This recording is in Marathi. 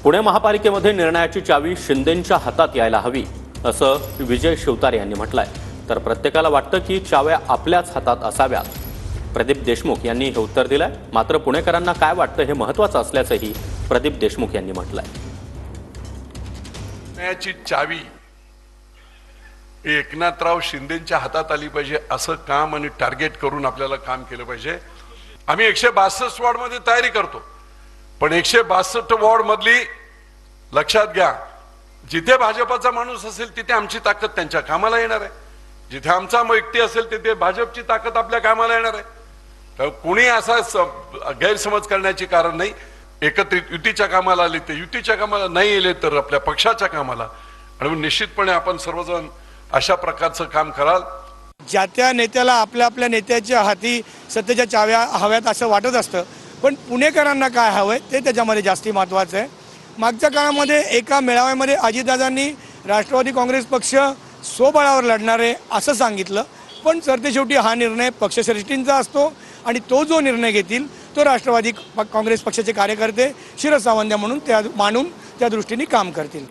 पुणे महापालिकेमध्ये निर्णयाची चावी शिंदेंच्या हातात यायला हवी असं विजय शिवतारे यांनी म्हटलंय। तर प्रत्येकाला वाटतं की चाव्या आपल्याच हातात असाव्यात। प्रदीप देशमुख यांनी हे उत्तर दिलंय। मात्र पुणेकरांना काय वाटतं हे महत्त्वाचं असल्याचंही प्रदीप देशमुख यांनी म्हटलंय। निर्णयाची चावी एकनाथराव शिंदेंच्या हातात आली पाहिजे असं काम आणि टार्गेट करून आपल्याला काम केलं पाहिजे। आम्ही 162 वॉर्ड मध्ये तयारी करतो, पण 162 वॉर्ड मधली लक्षात घ्या, जिथे भाजपचा माणूस असेल तिथे आमची ताकद त्यांच्या कामाला येणार आहे, जिथे आमचा व्यक्ती असेल तिथे भाजपची ताकद आपल्या कामाला येणार आहे। तर कोणी असा गैरसमज करण्याचे कारण नाही। एकत्रित युतीच्या कामाला आले ते युतीच्या कामाला, नाही आले तर आपल्या पक्षाच्या कामाला, आणि निश्चितपणे आपण सर्वजण अशा प्रकारचं काम कराल। ज्या त्या नेत्याला आपल्या आपल्या नेत्याच्या हाती सत्तेच्या चाव्या हव्यात असं वाटत असतं, पण पुणेकरांना काय हवंय ते त्याच्यामध्ये जास्ती महत्त्वाचं आहे। मागच्या काळामध्ये एका मेळाव्यामध्ये अजितदादांनी राष्ट्रवादी काँग्रेस पक्ष स्वबळावर लढणार आहे असं सांगितलं, पण सरतेशेवटी हा निर्णय पक्षश्रेष्ठींचा असतो आणि तो जो निर्णय घेतील तो राष्ट्रवादी काँग्रेस पक्षाचे कार्यकर्ते शिरसावंद्या म्हणून मानून त्या दृष्टीने काम करतील।